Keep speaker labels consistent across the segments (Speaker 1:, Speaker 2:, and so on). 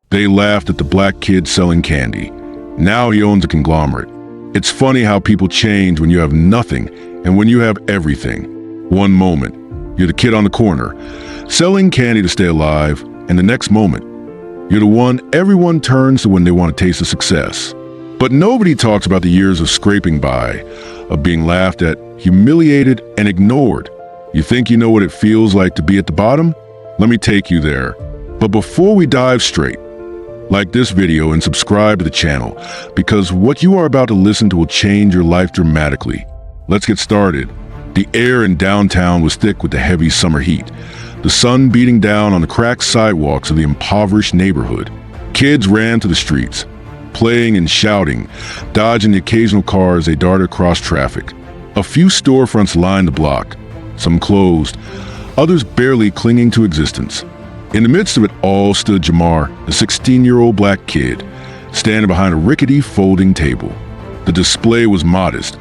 Speaker 1: They laughed at the black kid selling candy. Now he owns a conglomerate. It's funny how people change when you have nothing and when you have everything. One moment, you're the kid on the corner, selling candy to stay alive, and the next moment, you're the one everyone turns to when they want a taste of success. But nobody talks about the years of scraping by, of being laughed at, humiliated, and ignored. You think you know what it feels like to be at the bottom? Let me take you there. But before we dive straight, like this video and subscribe to the channel, because what you are about to listen to will change your life dramatically. Let's get started. The air in downtown was thick with the heavy summer heat, the sun beating down on the cracked sidewalks of the impoverished neighborhood. Kids ran to the streets, playing and shouting, dodging the occasional car as they darted across traffic. A few storefronts lined the block, some closed, others barely clinging to existence. In the midst of it all stood Jamar, a 16-year-old black kid, standing behind a rickety folding table. The display was modest.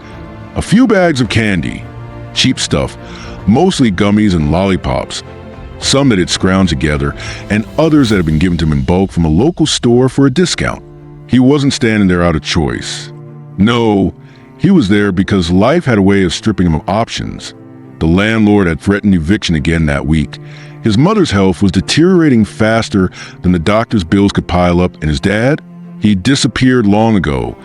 Speaker 1: A few bags of candy, cheap stuff, mostly gummies and lollipops, some that had scrounged together, and others that had been given to him in bulk from a local store for a discount. He wasn't standing there out of choice. No, he was there because life had a way of stripping him of options. The landlord had threatened eviction again that week. His mother's health was deteriorating faster than the doctor's bills could pile up, and his dad? He disappeared long ago,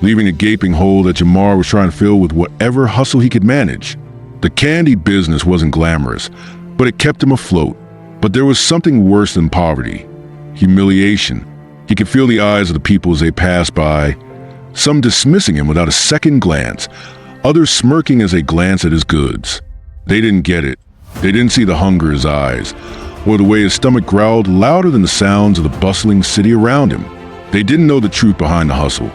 Speaker 1: leaving a gaping hole that Jamar was trying to fill with whatever hustle he could manage. The candy business wasn't glamorous, but it kept him afloat. But there was something worse than poverty: humiliation. He could feel the eyes of the people as they passed by, some dismissing him without a second glance, others smirking as they glanced at his goods. They didn't get it. They didn't see the hunger in his eyes, or the way his stomach growled louder than the sounds of the bustling city around him. They didn't know the truth behind the hustle,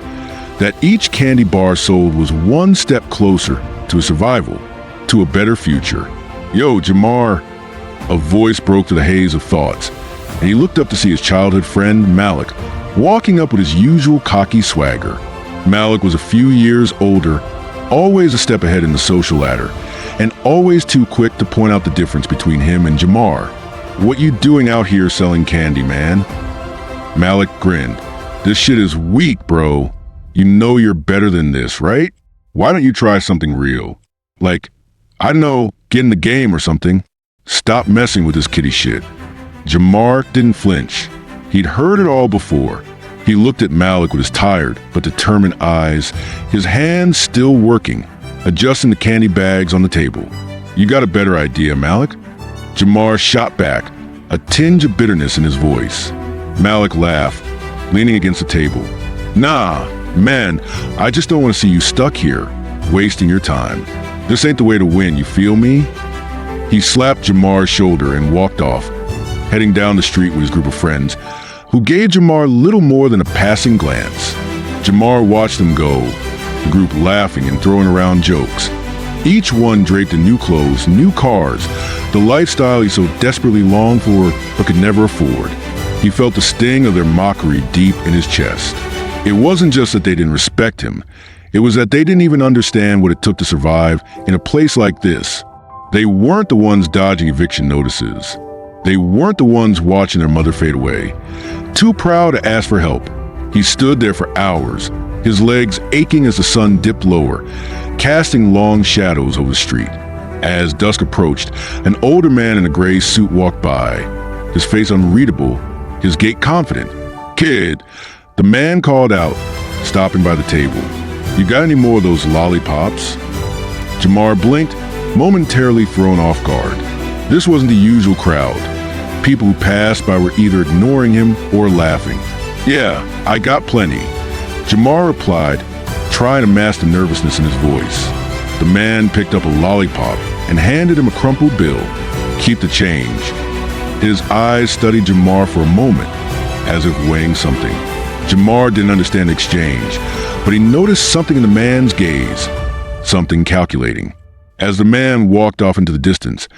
Speaker 1: that each candy bar sold was one step closer to his survival, to a better future. "Yo, Jamar," a voice broke through the haze of thoughts, and he looked up to see his childhood friend, Malik, walking up with his usual cocky swagger. Malik was a few years older, always a step ahead in the social ladder, and always too quick to point out the difference between him and Jamar. "What you doing out here selling candy, man?" Malik grinned. "This shit is weak, bro. You know you're better than this, right? Why don't you try something real? Like, I don't know, get in the game or something. Stop messing with this kiddie shit." Jamar didn't flinch. He'd heard it all before. He looked at Malik with his tired but determined eyes, his hands still working, adjusting the candy bags on the table. "You got a better idea, Malik?" Jamar shot back, a tinge of bitterness in his voice. Malik laughed, leaning against the table. "Nah, man, I just don't want to see you stuck here, wasting your time. This ain't the way to win, you feel me?" He slapped Jamar's shoulder and walked off, heading down the street with his group of friends, who gave Jamar little more than a passing glance. Jamar watched them go, the group laughing and throwing around jokes. Each one draped in new clothes, new cars, the lifestyle he so desperately longed for but could never afford. He felt the sting of their mockery deep in his chest. It wasn't just that they didn't respect him. It was that they didn't even understand what it took to survive in a place like this. They weren't the ones dodging eviction notices. They weren't the ones watching their mother fade away. Too proud to ask for help, he stood there for hours, his legs aching as the sun dipped lower, casting long shadows over the street. As dusk approached, an older man in a gray suit walked by, his face unreadable, his gait confident. "Kid," the man called out, stopping by the table. "You got any more of those lollipops?" Jamar blinked, momentarily thrown off guard. This wasn't the usual crowd. People who passed by were either ignoring him or laughing. "Yeah, I got plenty," Jamar replied, trying to mask the nervousness in his voice. The man picked up a lollipop and handed him a crumpled bill. "Keep the change." His eyes studied Jamar for a moment, as if weighing something. Jamar didn't understand the exchange, but he noticed something in the man's gaze, something calculating. As the man walked off into the distance,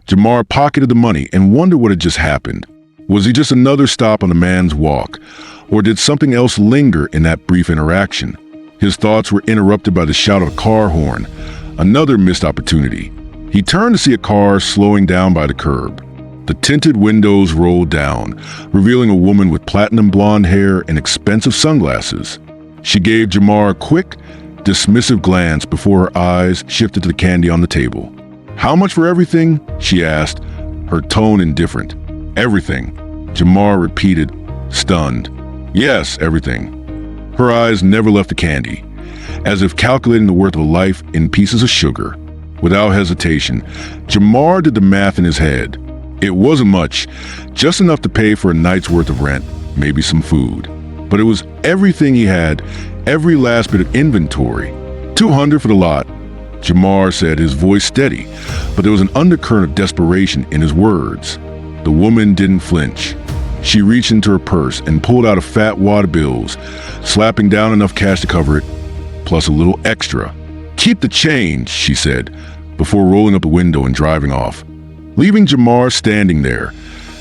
Speaker 1: Jamar pocketed the money and wondered what had just happened. Was he just another stop on the man's walk, or did something else linger in that brief interaction? His thoughts were interrupted by the shout of a car horn, another missed opportunity. He turned to see a car slowing down by the curb. The tinted windows rolled down, revealing a woman with platinum blonde hair and expensive sunglasses. She gave Jamar a quick, dismissive glance before her eyes shifted to the candy on the table. "How much for everything?" she asked, her tone indifferent. "Everything," Jamar repeated, stunned. "Yes, everything." Her eyes never left the candy, as if calculating the worth of a life in pieces of sugar. Without hesitation, Jamar did the math in his head. It wasn't much, just enough to pay for a night's worth of rent, maybe some food. But it was everything he had, every last bit of inventory. $200 for the lot, Jamar said, his voice steady, but there was an undercurrent of desperation in his words. The woman didn't flinch. She reached into her purse and pulled out a fat wad of bills, slapping down enough cash to cover it, plus a little extra. "Keep the change," she said, before rolling up the window and driving off, leaving Jamar standing there,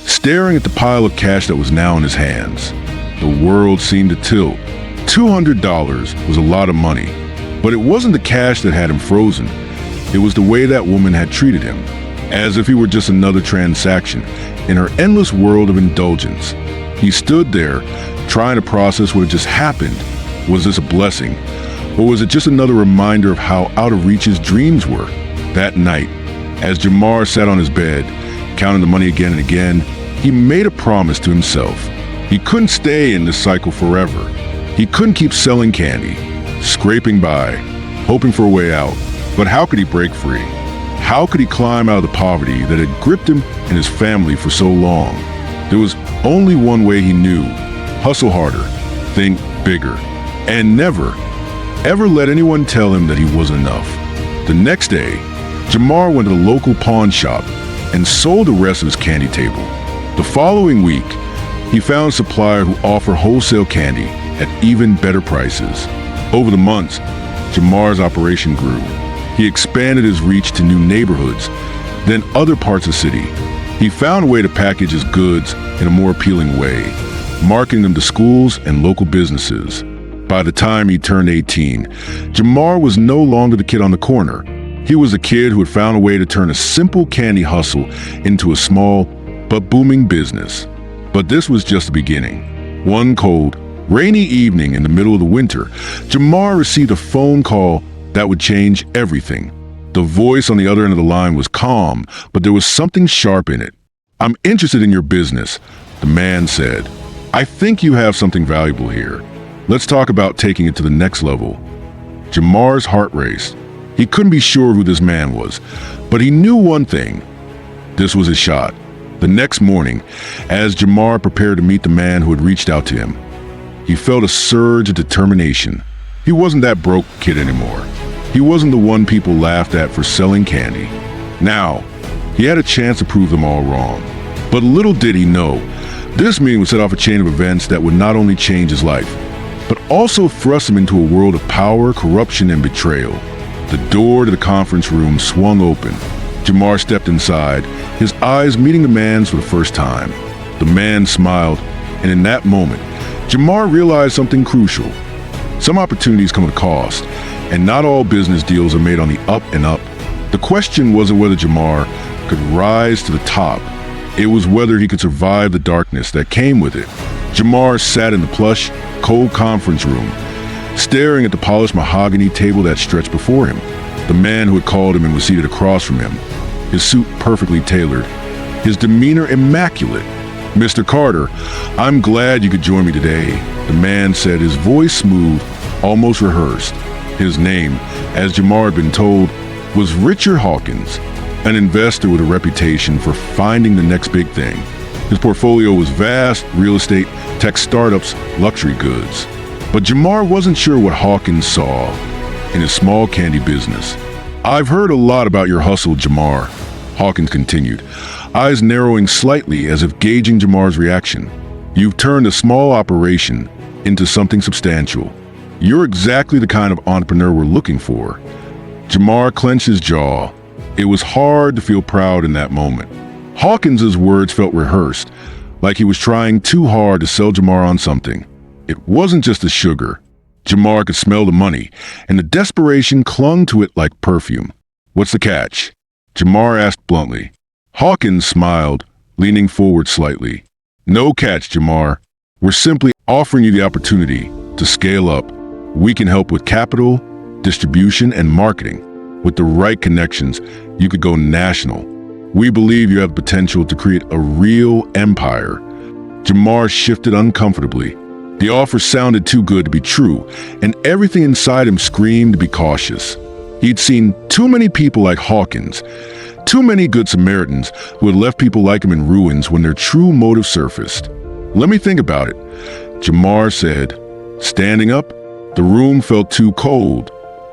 Speaker 1: staring at the pile of cash that was now in his hands. The world seemed to tilt. $200 was a lot of money, but it wasn't the cash that had him frozen. It was the way that woman had treated him, as if he were just another transaction in her endless world of indulgence. He stood there, trying to process what had just happened. Was this a blessing? Or was it just another reminder of how out of reach his dreams were? That night, as Jamar sat on his bed, counting the money again and again, he made a promise to himself. He couldn't stay in this cycle forever. He couldn't keep selling candy, scraping by, hoping for a way out. But how could he break free? How could he climb out of the poverty that had gripped him and his family for so long? There was only one way he knew: hustle harder, think bigger, and never, ever let anyone tell him that he wasn't enough. The next day, Jamar went to the local pawn shop and sold the rest of his candy table. The following week, he found a supplier who offered wholesale candy at even better prices. Over the months, Jamar's operation grew. He expanded his reach to new neighborhoods, then other parts of the city. He found a way to package his goods in a more appealing way, marketing them to schools and local businesses. By the time he turned 18, Jamar was no longer the kid on the corner. He was a kid who had found a way to turn a simple candy hustle into a small but booming business. But this was just the beginning. One cold, rainy evening in the middle of the winter, Jamar received a phone call that would change everything. The voice on the other end of the line was calm, but there was something sharp in it. "I'm interested in your business," the man said. "I think you have something valuable here. Let's talk about taking it to the next level." Jamar's heart raced. He couldn't be sure who this man was, but he knew one thing. This was his shot. The next morning, as Jamar prepared to meet the man who had reached out to him, he felt a surge of determination. He wasn't that broke kid anymore. He wasn't the one people laughed at for selling candy. Now, he had a chance to prove them all wrong. But little did he know, this meeting would set off a chain of events that would not only change his life, but also thrust him into a world of power, corruption, and betrayal. The door to the conference room swung open. Jamar stepped inside, his eyes meeting the man's for the first time. The man smiled, and in that moment, Jamar realized something crucial. Some opportunities come at a cost, and not all business deals are made on the up and up. The question wasn't whether Jamar could rise to the top. It was whether he could survive the darkness that came with it. Jamar sat in the plush, cold conference room, staring at the polished mahogany table that stretched before him. The man who had called him and was seated across from him, his suit perfectly tailored, his demeanor immaculate. "Mr. Carter, I'm glad you could join me today," the man said, his voice smooth, almost rehearsed. His name, as Jamar had been told, was Richard Hawkins, an investor with a reputation for finding the next big thing. His portfolio was vast: real estate, tech startups, luxury goods. But Jamar wasn't sure what Hawkins saw in his small candy business. "I've heard a lot about your hustle, Jamar," Hawkins continued, eyes narrowing slightly as if gauging Jamar's reaction. "You've turned a small operation into something substantial. You're exactly the kind of entrepreneur we're looking for." Jamar clenched his jaw. It was hard to feel proud in that moment. Hawkins's words felt rehearsed, like he was trying too hard to sell Jamar on something. It wasn't just the sugar. Jamar could smell the money, and the desperation clung to it like perfume. "What's the catch?" Jamar asked bluntly. Hawkins smiled, leaning forward slightly. No catch, Jamar. We're simply offering you the opportunity to scale up. We can help with capital, distribution, and marketing. With the right connections, you could go national. We believe you have the potential to create a real empire. Jamar shifted uncomfortably. The offer sounded too good to be true, and everything inside him screamed to be cautious. He'd seen too many people like Hawkins, too many good Samaritans who had left people like him in ruins when their true motive surfaced. Let me think about it, Jamar said. Standing up, the room felt too cold,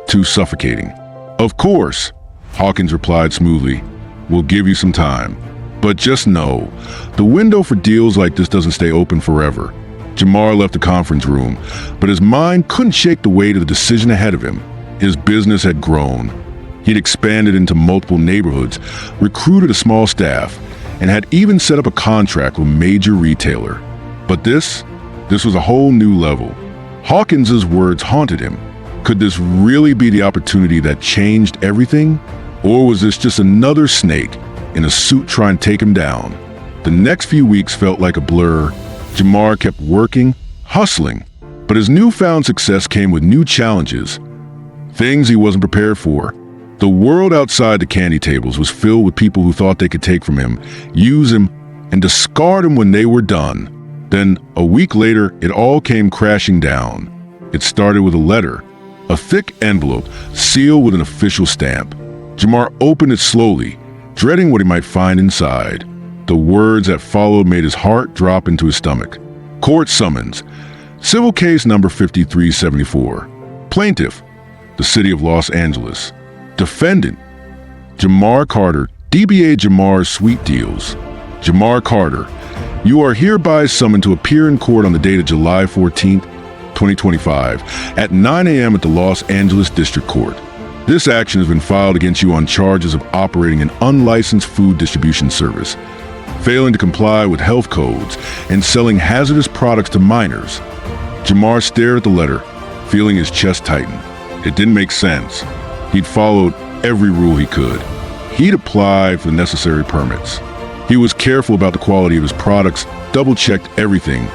Speaker 1: too suffocating. Of course, Hawkins replied smoothly. We'll give you some time. But just know, the window for deals like this doesn't stay open forever. Jamar left the conference room, but his mind couldn't shake the weight of the decision ahead of him. His business had grown. He'd expanded into multiple neighborhoods, recruited a small staff, and had even set up a contract with a major retailer. But this was a whole new level. Hawkins's words haunted him. Could this really be the opportunity that changed everything? Or was this just another snake in a suit trying to take him down? The next few weeks felt like a blur. Jamar kept working, hustling, but his newfound success came with new challenges, things he wasn't prepared for. The world outside the candy tables was filled with people who thought they could take from him, use him, and discard him when they were done. Then, a week later, it all came crashing down. It started with a letter, a thick envelope sealed with an official stamp. Jamar opened it slowly, dreading what he might find inside. The words that followed made his heart drop into his stomach. Court summons. Civil case number 5374. Plaintiff, the city of Los Angeles. Defendant, Jamar Carter, DBA Jamar Sweet Deals. Jamar Carter, you are hereby summoned to appear in court on the date of July 14th, 2025, at 9 a.m. at the Los Angeles District Court. This action has been filed against you on charges of operating an unlicensed food distribution service, failing to comply with health codes, and selling hazardous products to minors. Jamar stared at the letter, feeling his chest tighten. It didn't make sense. He'd followed every rule he could. He'd applied for the necessary permits. He was careful about the quality of his products, double-checked everything,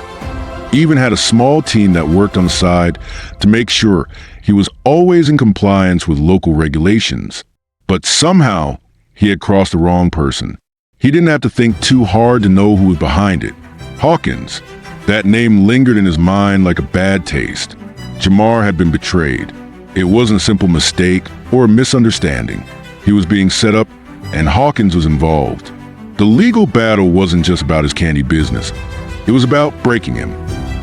Speaker 1: even had a small team that worked on the side to make sure he was always in compliance with local regulations. But somehow, he had crossed the wrong person. He didn't have to think too hard to know who was behind it. Hawkins. That name lingered in his mind like a bad taste. Jamar had been betrayed. It wasn't a simple mistake or a misunderstanding. He was being set up, and Hawkins was involved. The legal battle wasn't just about his candy business. It was about breaking him,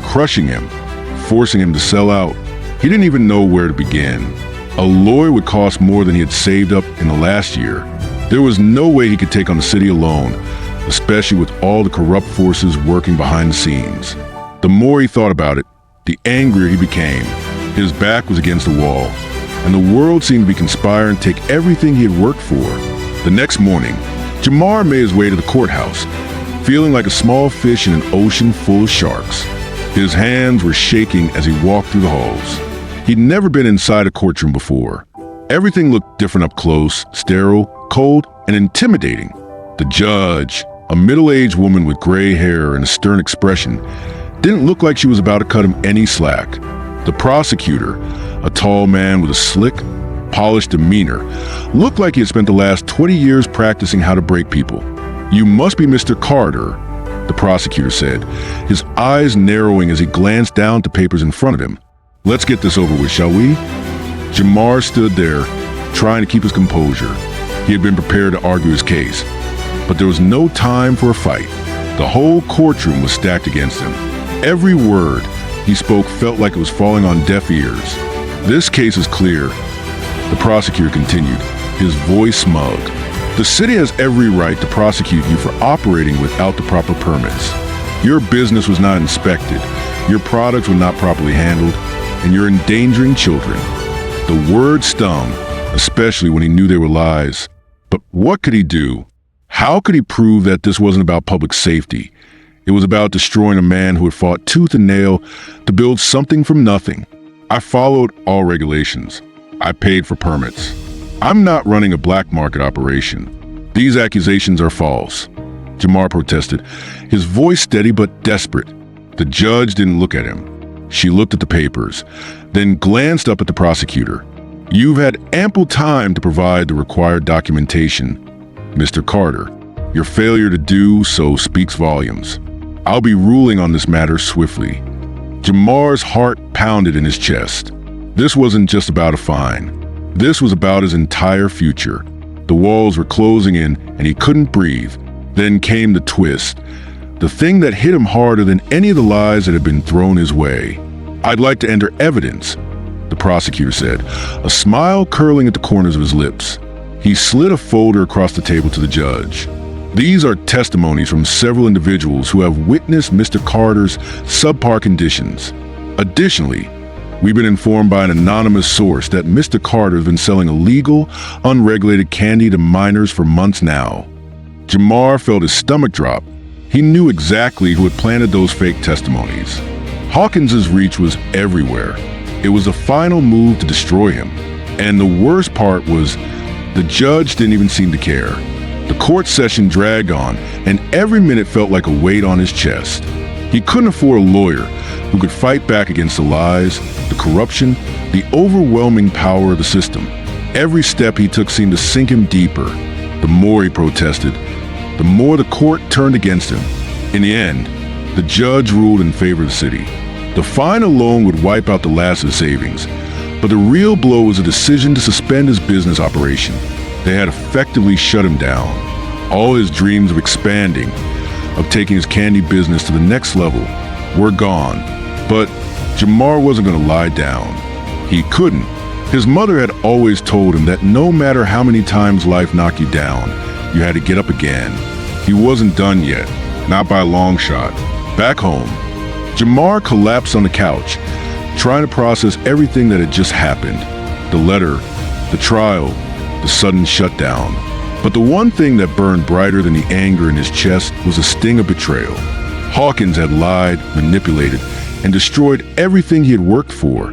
Speaker 1: crushing him, forcing him to sell out. He didn't even know where to begin. A lawyer would cost more than he had saved up in the last year. There was no way he could take on the city alone, especially with all the corrupt forces working behind the scenes. The more he thought about it, the angrier he became. His back was against the wall, and the world seemed to be conspiring to take everything he had worked for. The next morning, Jamar made his way to the courthouse, feeling like a small fish in an ocean full of sharks. His hands were shaking as he walked through the halls. He'd never been inside a courtroom before. Everything looked different up close, sterile, cold, and intimidating. The judge, a middle-aged woman with gray hair and a stern expression, didn't look like she was about to cut him any slack. The prosecutor, a tall man with a slick, polished demeanor, looked like he had spent the last 20 years practicing how to break people. "You must be Mr. Carter," the prosecutor said, his eyes narrowing as he glanced down at the papers in front of him. "Let's get this over with, shall we?" Jamar stood there, trying to keep his composure. He had been prepared to argue his case, but there was no time for a fight. The whole courtroom was stacked against him. Every word he spoke felt like it was falling on deaf ears. "This case is clear," the prosecutor continued, his voice smug. "The city has every right to prosecute you for operating without the proper permits. Your business was not inspected, your products were not properly handled, and you're endangering children." The words stung, especially when he knew they were lies. But what could he do? How could he prove that this wasn't about public safety? It was about destroying a man who had fought tooth and nail to build something from nothing. "I followed all regulations. I paid for permits. I'm not running a black market operation. These accusations are false." Jamar protested, his voice steady but desperate. The judge didn't look at him. She looked at the papers, then glanced up at the prosecutor. "You've had ample time to provide the required documentation, Mr. Carter. Your failure to do so speaks volumes. I'll be ruling on this matter swiftly." Jamar's heart pounded in his chest. This wasn't just about a fine. This was about his entire future. The walls were closing in and he couldn't breathe. Then came the twist. The thing that hit him harder than any of the lies that had been thrown his way. "I'd like to enter evidence," the prosecutor said, a smile curling at the corners of his lips. He slid a folder across the table to the judge. "These are testimonies from several individuals who have witnessed Mr. Carter's subpar conditions. Additionally, we've been informed by an anonymous source that Mr. Carter has been selling illegal, unregulated candy to minors for months now." Jamar felt his stomach drop. He knew exactly who had planted those fake testimonies. Hawkins's reach was everywhere. It was a final move to destroy him. And the worst part was, the judge didn't even seem to care. The court session dragged on, and every minute felt like a weight on his chest. He couldn't afford a lawyer who could fight back against the lies, the corruption, the overwhelming power of the system. Every step he took seemed to sink him deeper. The more he protested, the more the court turned against him. In the end, the judge ruled in favor of the city. The fine alone would wipe out the last of his savings, but the real blow was a decision to suspend his business operation. They had effectively shut him down. All his dreams of expanding, of taking his candy business to the next level, were gone. But Jamar wasn't going to lie down. He couldn't. His mother had always told him that no matter how many times life knocked you down, you had to get up again. He wasn't done yet, not by a long shot. Back home, Jamar collapsed on the couch, trying to process everything that had just happened. The letter, the trial, the sudden shutdown. But the one thing that burned brighter than the anger in his chest was a sting of betrayal. Hawkins had lied, manipulated, and destroyed everything he had worked for.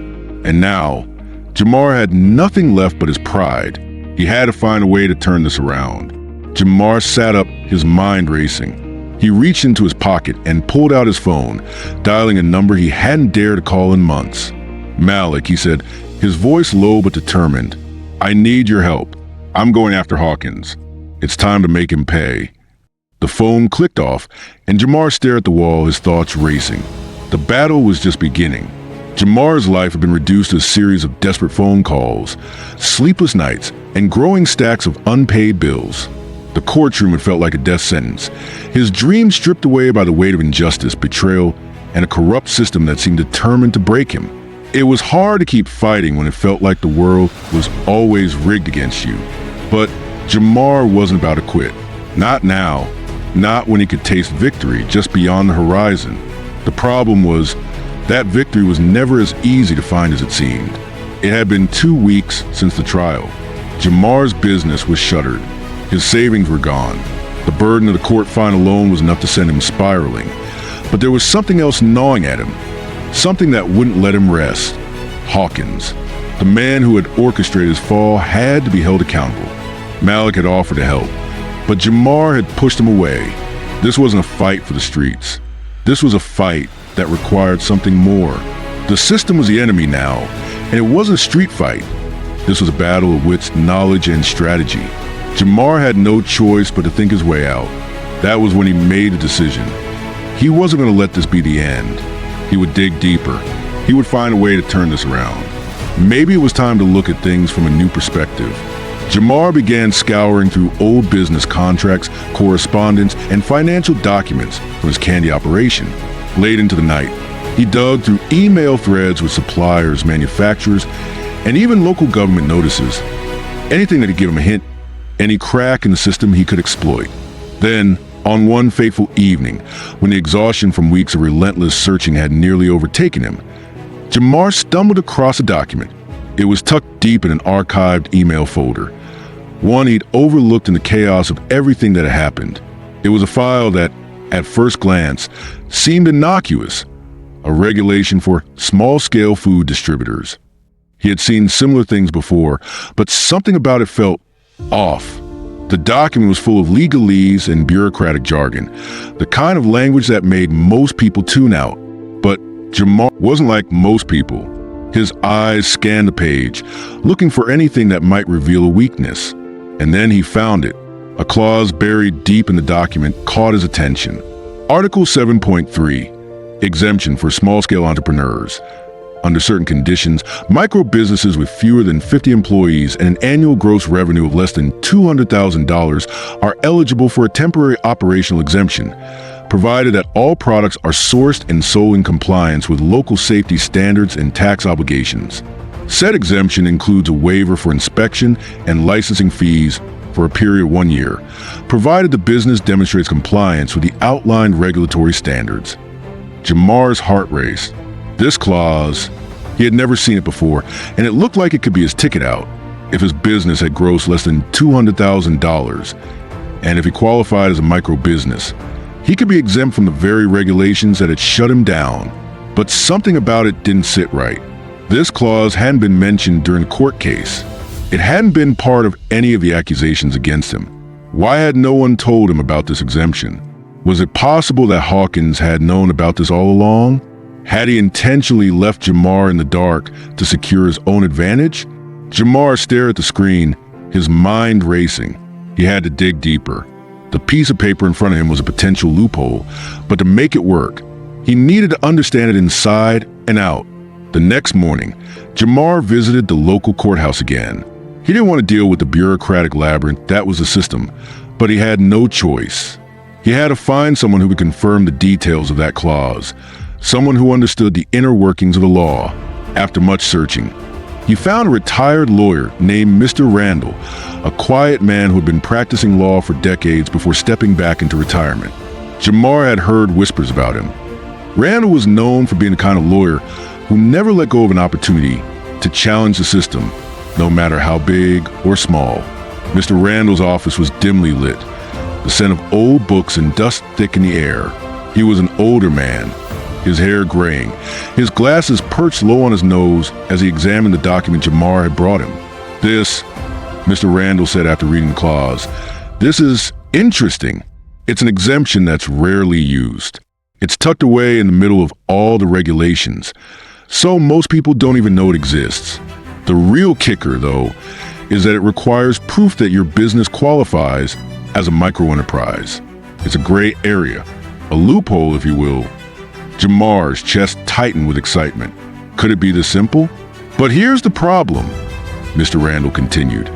Speaker 1: And now, Jamar had nothing left but his pride. He had to find a way to turn this around. Jamar sat up, his mind racing. He reached into his pocket and pulled out his phone, dialing a number he hadn't dared to call in months. "Malik," he said, his voice low but determined. "I need your help. I'm going after Hawkins. It's time to make him pay." The phone clicked off, and Jamar stared at the wall, his thoughts racing. The battle was just beginning. Jamar's life had been reduced to a series of desperate phone calls, sleepless nights, and growing stacks of unpaid bills. The courtroom had felt like a death sentence, his dreams stripped away by the weight of injustice, betrayal, and a corrupt system that seemed determined to break him. It was hard to keep fighting when it felt like the world was always rigged against you. But Jamar wasn't about to quit. Not now. Not when he could taste victory just beyond the horizon. The problem was, that victory was never as easy to find as it seemed. It had been 2 weeks since the trial. Jamar's business was shuttered. His savings were gone. The burden of the court fine alone was enough to send him spiraling. But there was something else gnawing at him. Something that wouldn't let him rest. Hawkins. The man who had orchestrated his fall had to be held accountable. Malik had offered to help, but Jamar had pushed him away. This wasn't a fight for the streets. This was a fight that required something more. The system was the enemy now, and it wasn't a street fight. This was a battle of wits, knowledge, and strategy. Jamar had no choice but to think his way out. That was when he made a decision. He wasn't going to let this be the end. He would dig deeper. He would find a way to turn this around. Maybe it was time to look at things from a new perspective. Jamar began scouring through old business contracts, correspondence, and financial documents from his candy operation. Late into the night, he dug through email threads with suppliers, manufacturers, and even local government notices. Anything that could give him a hint, any crack in the system he could exploit. Then, on one fateful evening, when the exhaustion from weeks of relentless searching had nearly overtaken him, Jamar stumbled across a document. It was tucked deep in an archived email folder, one he'd overlooked in the chaos of everything that had happened. It was a file that, at first glance, seemed innocuous, a regulation for small-scale food distributors. He had seen similar things before, but something about it felt off. The document was full of legalese and bureaucratic jargon, the kind of language that made most people tune out. But Jamar wasn't like most people. His eyes scanned the page, looking for anything that might reveal a weakness. And then he found it. A clause buried deep in the document caught his attention. Article 7.3, exemption for small-scale entrepreneurs. Under certain conditions, micro-businesses with fewer than 50 employees and an annual gross revenue of less than $200,000 are eligible for a temporary operational exemption, provided that all products are sourced and sold in compliance with local safety standards and tax obligations. Said exemption includes a waiver for inspection and licensing fees for a period of 1 year, provided the business demonstrates compliance with the outlined regulatory standards. Jamar's heart raced. This clause, he had never seen it before, and it looked like it could be his ticket out if his business had grossed less than $200,000, and if he qualified as a micro-business. He could be exempt from the very regulations that had shut him down, but something about it didn't sit right. This clause hadn't been mentioned during the court case. It hadn't been part of any of the accusations against him. Why had no one told him about this exemption? Was it possible that Hawkins had known about this all along? Had he intentionally left Jamar in the dark to secure his own advantage? Jamar stared at the screen, his mind racing. He had to dig deeper. The piece of paper in front of him was a potential loophole, but to make it work, he needed to understand it inside and out. The next morning, Jamar visited the local courthouse again. He didn't want to deal with the bureaucratic labyrinth that was the system, but he had no choice. He had to find someone who would confirm the details of that clause. Someone who understood the inner workings of the law. After much searching, he found a retired lawyer named Mr. Randall, a quiet man who had been practicing law for decades before stepping back into retirement. Jamar had heard whispers about him. Randall was known for being the kind of lawyer who never let go of an opportunity to challenge the system, no matter how big or small. Mr. Randall's office was dimly lit, the scent of old books and dust thick in the air. He was an older man, his hair graying, his glasses perched low on his nose as he examined the document Jamar had brought him. "This," Mr. Randall said after reading the clause, "this is interesting. It's an exemption that's rarely used. It's tucked away in the middle of all the regulations, so most people don't even know it exists. The real kicker, though, is that it requires proof that your business qualifies as a micro-enterprise. It's a gray area, a loophole, if you will." Jamar's chest tightened with excitement. Could it be this simple? "But here's the problem," Mr. Randall continued,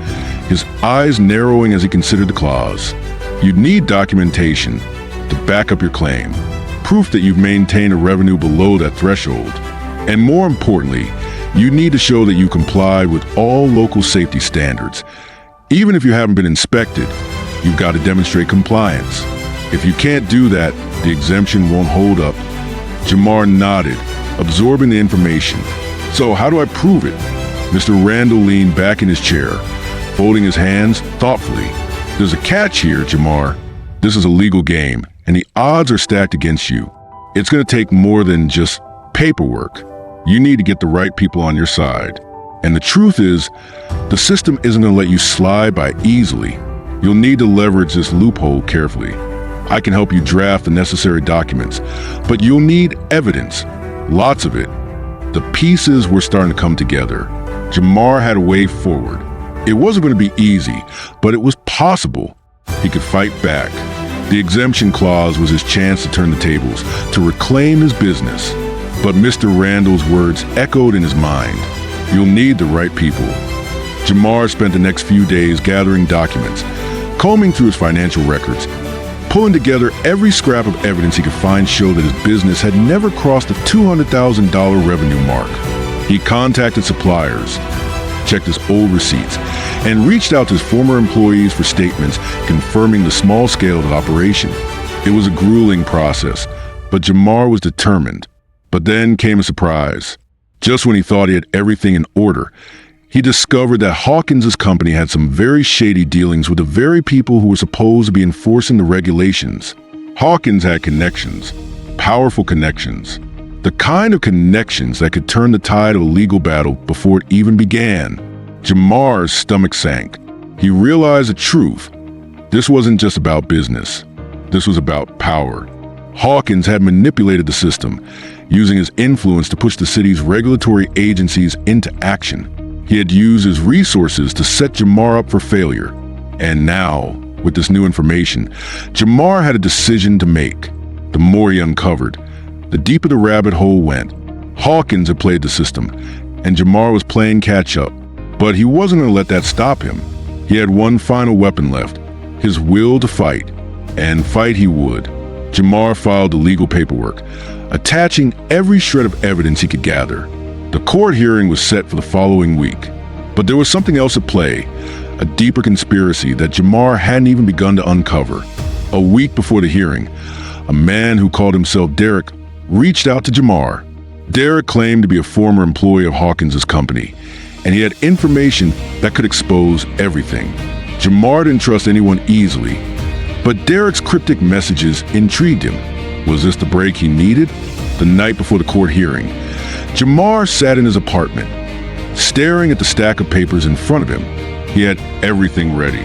Speaker 1: his eyes narrowing as he considered the clause. "You'd need documentation to back up your claim, proof that you've maintained a revenue below that threshold. And more importantly, you need to show that you complied with all local safety standards. Even if you haven't been inspected, you've got to demonstrate compliance. If you can't do that, the exemption won't hold up." Jamar nodded, absorbing the information. "So how do I prove it?" Mr. Randall leaned back in his chair, folding his hands thoughtfully. "There's a catch here, Jamar. This is a legal game, and the odds are stacked against you. It's going to take more than just paperwork. You need to get the right people on your side. And the truth is, the system isn't going to let you slide by easily. You'll need to leverage this loophole carefully. I can help you draft the necessary documents, but you'll need evidence, lots of it." The pieces were starting to come together. Jamar had a way forward. It wasn't going to be easy, but it was possible. He could fight back. The exemption clause was his chance to turn the tables, to reclaim his business. But Mr. Randall's words echoed in his mind. You'll need the right people. Jamar spent the next few days gathering documents, combing through his financial records, pulling together every scrap of evidence he could find show that his business had never crossed the $200,000 revenue mark. He contacted suppliers, checked his old receipts, and reached out to his former employees for statements confirming the small scale of the operation. It was a grueling process, but Jamar was determined. But then came a surprise. Just when he thought he had everything in order, he discovered that Hawkins' company had some very shady dealings with the very people who were supposed to be enforcing the regulations. Hawkins had connections, powerful connections, the kind of connections that could turn the tide of a legal battle before it even began. Jamar's stomach sank. He realized the truth. This wasn't just about business. This was about power. Hawkins had manipulated the system, using his influence to push the city's regulatory agencies into action. He had used his resources to set Jamar up for failure. And now, with this new information, Jamar had a decision to make. The more he uncovered, the deeper the rabbit hole went. Hawkins had played the system, and Jamar was playing catch-up. But he wasn't going to let that stop him. He had one final weapon left, his will to fight. And fight he would. Jamar filed the legal paperwork, attaching every shred of evidence he could gather. The court hearing was set for the following week. But there was something else at play, a deeper conspiracy that Jamar hadn't even begun to uncover. A week before the hearing, a man who called himself Derek reached out to Jamar. Derek claimed to be a former employee of Hawkins' company, and he had information that could expose everything. Jamar didn't trust anyone easily, but Derek's cryptic messages intrigued him. Was this the break he needed? The night before the court hearing, Jamar sat in his apartment, staring at the stack of papers in front of him. He had everything ready.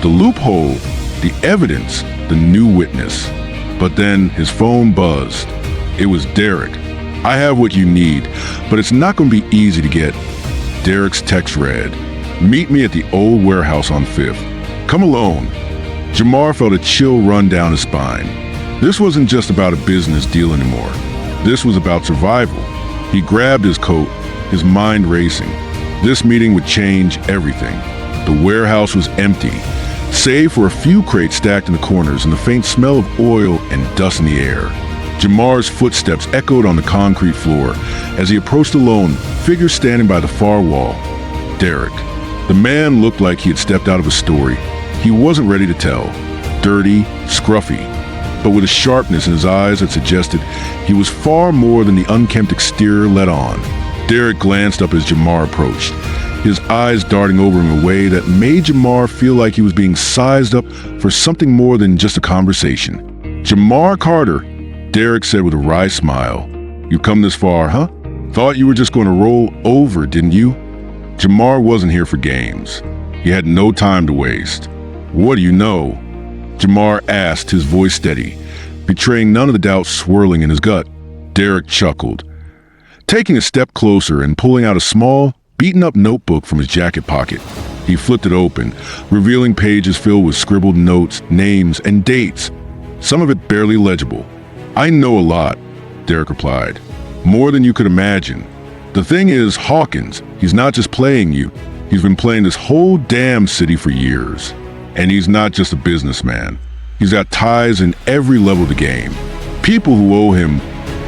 Speaker 1: The loophole, the evidence, the new witness. But then his phone buzzed. It was Derek. "I have what you need, but it's not going to be easy to get." Derek's text read, "Meet me at the old warehouse on 5th. Come alone." Jamar felt a chill run down his spine. This wasn't just about a business deal anymore. This was about survival. He grabbed his coat, his mind racing. This meeting would change everything. The warehouse was empty, save for a few crates stacked in the corners and the faint smell of oil and dust in the air. Jamar's footsteps echoed on the concrete floor as he approached a lone figure standing by the far wall. Derek. The man looked like he had stepped out of a story he wasn't ready to tell. Dirty, scruffy, but with a sharpness in his eyes that suggested he was far more than the unkempt exterior let on. Derek glanced up as Jamar approached, his eyes darting over him in a way that made Jamar feel like he was being sized up for something more than just a conversation. "Jamar Carter," Derek said with a wry smile. "You come this far, huh? Thought you were just going to roll over, didn't you?" Jamar wasn't here for games. He had no time to waste. "What do you know?" Jamar asked, his voice steady, betraying none of the doubt swirling in his gut. Derek chuckled, taking a step closer and pulling out a small, beaten-up notebook from his jacket pocket. He flipped it open, revealing pages filled with scribbled notes, names, and dates, some of it barely legible. "I know a lot," Derek replied. "More than you could imagine. The thing is, Hawkins, he's not just playing you. He's been playing this whole damn city for years. And he's not just a businessman. He's got ties in every level of the game. People who owe him,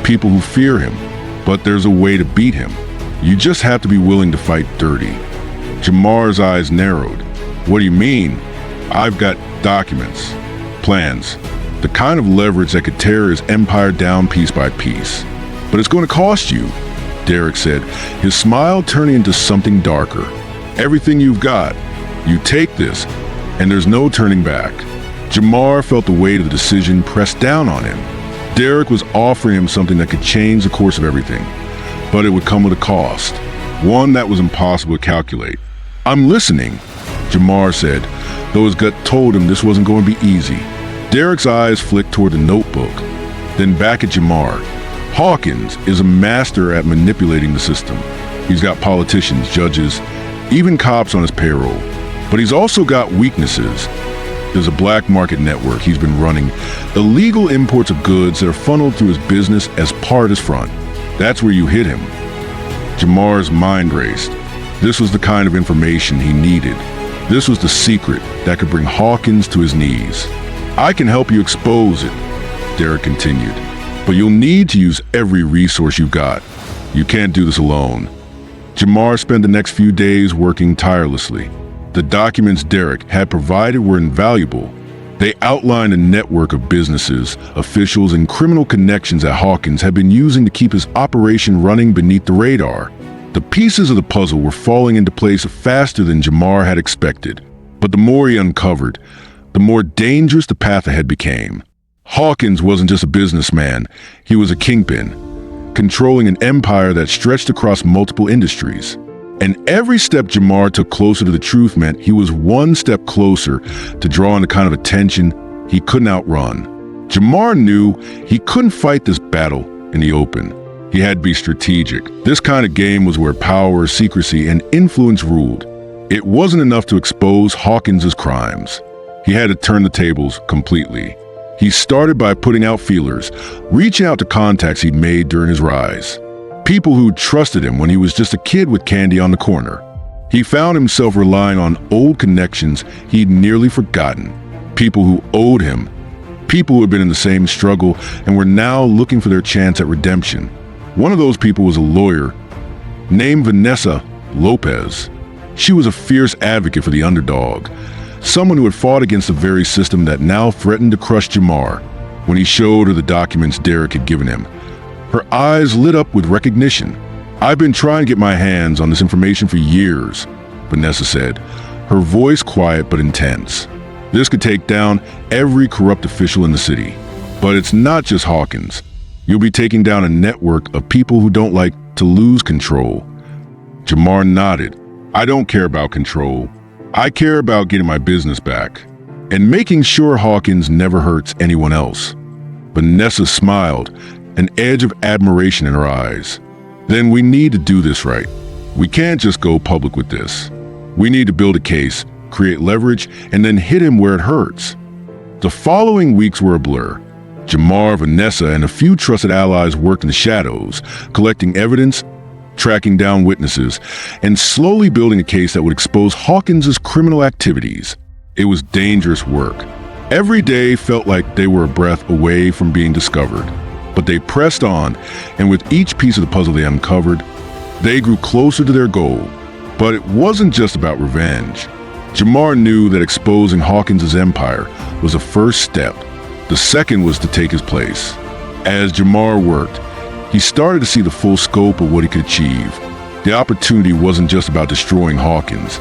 Speaker 1: people who fear him. But there's a way to beat him. You just have to be willing to fight dirty." Jamar's eyes narrowed. "What do you mean?" "I've got documents, plans, the kind of leverage that could tear his empire down piece by piece. But it's going to cost you," Derek said, his smile turning into something darker. "Everything you've got. You take this, and there's no turning back." Jamar felt the weight of the decision pressed down on him. Derek was offering him something that could change the course of everything, but it would come with a cost, one that was impossible to calculate. "I'm listening," Jamar said, though his gut told him this wasn't going to be easy. Derek's eyes flicked toward the notebook, then back at Jamar. "Hawkins is a master at manipulating the system. He's got politicians, judges, even cops on his payroll. But he's also got weaknesses. There's a black market network he's been running, illegal imports of goods that are funneled through his business as part of his front. That's where you hit him." Jamar's mind raced. This was the kind of information he needed. This was the secret that could bring Hawkins to his knees. "I can help you expose it," Derek continued, "but you'll need to use every resource you've got. You can't do this alone." Jamar spent the next few days working tirelessly. The documents Derek had provided were invaluable. They outlined a network of businesses, officials, and criminal connections that Hawkins had been using to keep his operation running beneath the radar. The pieces of the puzzle were falling into place faster than Jamar had expected. But the more he uncovered, the more dangerous the path ahead became. Hawkins wasn't just a businessman, he was a kingpin, controlling an empire that stretched across multiple industries. And every step Jamar took closer to the truth meant he was one step closer to drawing the kind of attention he couldn't outrun. Jamar knew he couldn't fight this battle in the open. He had to be strategic. This kind of game was where power, secrecy, and influence ruled. It wasn't enough to expose Hawkins's crimes. He had to turn the tables completely. He started by putting out feelers, reaching out to contacts he'd made during his rise. People who trusted him when he was just a kid with candy on the corner. He found himself relying on old connections he'd nearly forgotten. People who owed him. People who had been in the same struggle and were now looking for their chance at redemption. One of those people was a lawyer named Vanessa Lopez. She was a fierce advocate for the underdog, someone who had fought against the very system that now threatened to crush Jamar. When he showed her the documents Derek had given him, her eyes lit up with recognition. "I've been trying to get my hands on this information for years," Vanessa said, her voice quiet but intense. "This could take down every corrupt official in the city. But it's not just Hawkins. You'll be taking down a network of people who don't like to lose control." Jamar nodded. "I don't care about control. I care about getting my business back and making sure Hawkins never hurts anyone else." Vanessa smiled, an edge of admiration in her eyes. "Then we need to do this right. We can't just go public with this. We need to build a case, create leverage, and then hit him where it hurts." The following weeks were a blur. Jamar, Vanessa, and a few trusted allies worked in the shadows, collecting evidence, tracking down witnesses, and slowly building a case that would expose Hawkins's criminal activities. It was dangerous work. Every day felt like they were a breath away from being discovered. But they pressed on, and with each piece of the puzzle they uncovered, they grew closer to their goal. But it wasn't just about revenge. Jamar knew that exposing Hawkins's empire was a first step. The second was to take his place. As Jamar worked, he started to see the full scope of what he could achieve. The opportunity wasn't just about destroying Hawkins.